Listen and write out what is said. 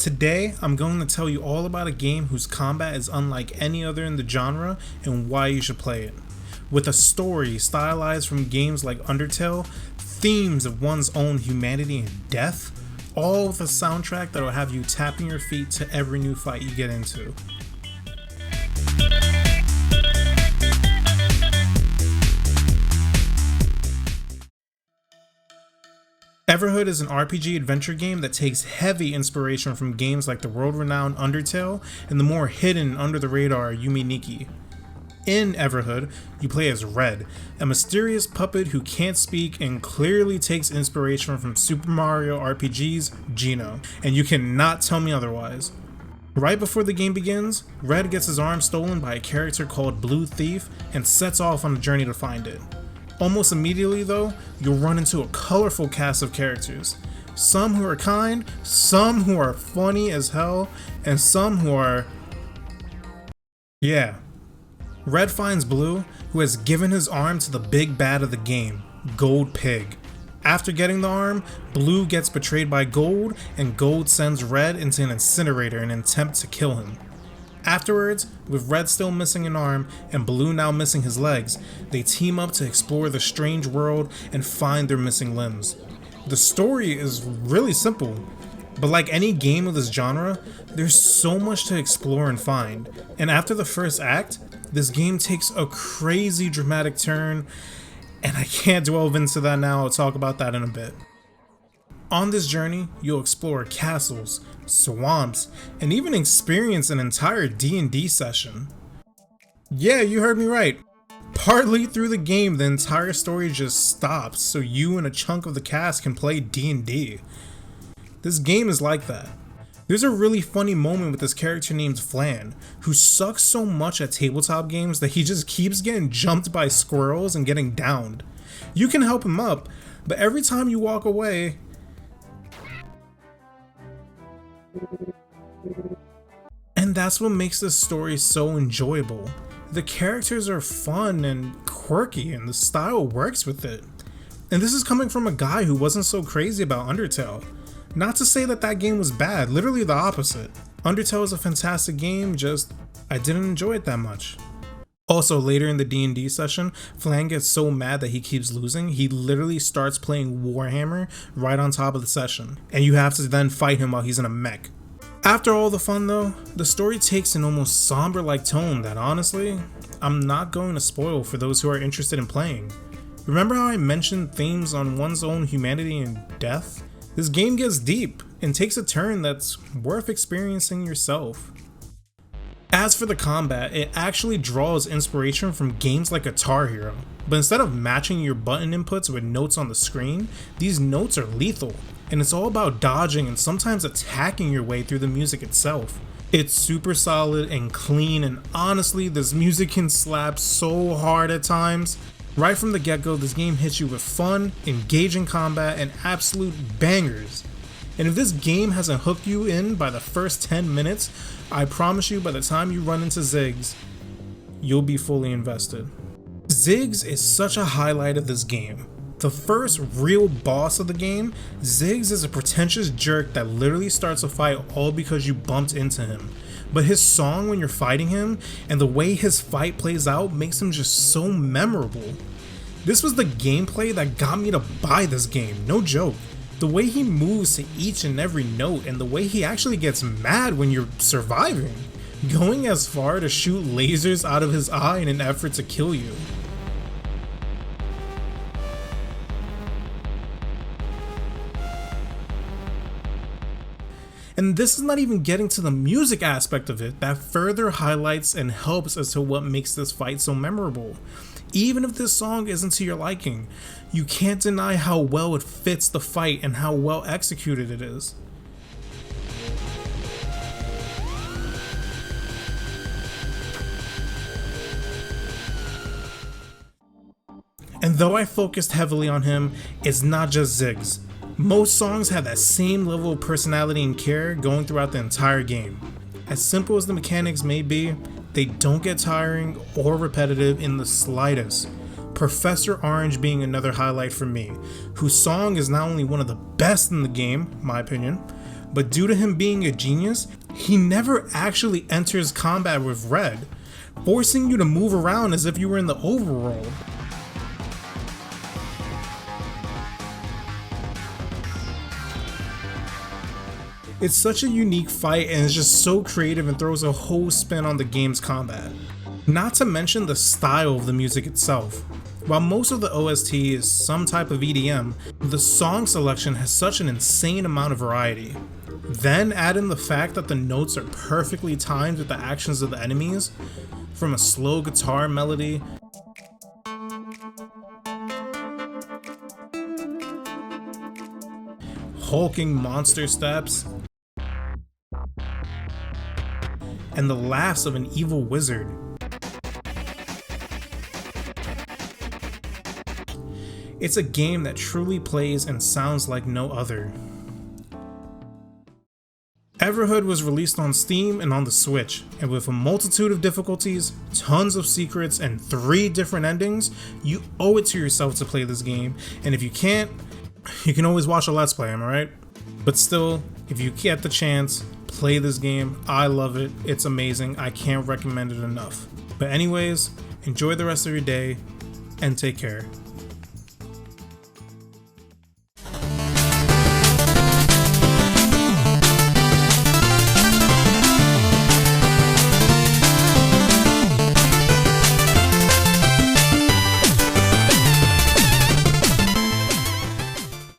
Today, I'm going to tell you all about a game whose combat is unlike any other in the genre and why you should play it. With a story stylized from games like Undertale, themes of one's own humanity and death, all with a soundtrack that will have you tapping your feet to every new fight you get into. Everhood is an RPG adventure game that takes heavy inspiration from games like the world-renowned Undertale and the more hidden under-the-radar Yume Nikki. In Everhood, you play as Red, a mysterious puppet who can't speak and clearly takes inspiration from Super Mario RPG's Geno, and you cannot tell me otherwise. Right before the game begins, Red gets his arm stolen by a character called Blue Thief and sets off on a journey to find it. Almost immediately though, you'll run into a colorful cast of characters. Some who are kind, some who are funny as hell, and some who are... yeah. Red finds Blue, who has given his arm to the big bad of the game, Gold Pig. After getting the arm, Blue gets betrayed by Gold, and Gold sends Red into an incinerator in an attempt to kill him. Afterwards, with Red still missing an arm and Blue now missing his legs, they team up to explore the strange world and find their missing limbs. The story is really simple, but like any game of this genre, there's so much to explore and find. And after the first act, this game takes a crazy dramatic turn, and I can't delve into that now, I'll talk about that in a bit. On this journey, you'll explore castles, swamps, and even experience an entire D&D session. Yeah, you heard me right. Partly through the game, the entire story just stops so you and a chunk of the cast can play D&D. This game is like that. There's a really funny moment with this character named Flan, who sucks so much at tabletop games that he just keeps getting jumped by squirrels and getting downed. You can help him up, but every time you walk away, and that's what makes this story so enjoyable. The characters are fun and quirky and the style works with it. And this is coming from a guy who wasn't so crazy about Undertale. Not to say that that game was bad, literally the opposite. Undertale is a fantastic game, just I didn't enjoy it that much. Also, later in the D&D session, Flan gets so mad that he keeps losing, he literally starts playing Warhammer right on top of the session, and you have to then fight him while he's in a mech. After all the fun though, the story takes an almost somber-like tone that honestly, I'm not going to spoil for those who are interested in playing. Remember how I mentioned themes on one's own humanity and death? This game gets deep and takes a turn that's worth experiencing yourself. As for the combat, it actually draws inspiration from games like Guitar Hero, but instead of matching your button inputs with notes on the screen, these notes are lethal, and it's all about dodging and sometimes attacking your way through the music itself. It's super solid and clean, and honestly, this music can slap so hard at times. Right from the get-go, this game hits you with fun, engaging combat, and absolute bangers. And if this game hasn't hooked you in by the first 10 minutes, I promise you by the time you run into Ziggs, you'll be fully invested. Ziggs is such a highlight of this game. The first real boss of the game, Ziggs is a pretentious jerk that literally starts a fight all because you bumped into him. But his song when you're fighting him, and the way his fight plays out makes him just so memorable. This was the gameplay that got me to buy this game, no joke. The way he moves to each and every note, and the way he actually gets mad when you're surviving, going as far to shoot lasers out of his eye in an effort to kill you. And this is not even getting to the music aspect of it that further highlights and helps as to what makes this fight so memorable. Even if this song isn't to your liking, you can't deny how well it fits the fight and how well executed it is. And though I focused heavily on him, it's not just Ziggs. Most songs have that same level of personality and care going throughout the entire game. As simple as the mechanics may be, they don't get tiring or repetitive in the slightest. Professor Orange being another highlight for me, whose song is not only one of the best in the game, my opinion, but due to him being a genius, he never actually enters combat with Red, forcing you to move around as if you were in the overworld. It's such a unique fight and it's just so creative and throws a whole spin on the game's combat. Not to mention the style of the music itself. While most of the OST is some type of EDM, the song selection has such an insane amount of variety. Then add in the fact that the notes are perfectly timed with the actions of the enemies, from a slow guitar melody hulking monster steps, and the laughs of an evil wizard. It's a game that truly plays and sounds like no other. Everhood was released on Steam and on the Switch, and with a multitude of difficulties, tons of secrets, and 3 different endings, you owe it to yourself to play this game, and if you can't, you can always watch a Let's Play, am I right? But still, if you get the chance, play this game. I love it, it's amazing, I can't recommend it enough. But anyways, enjoy the rest of your day, and take care.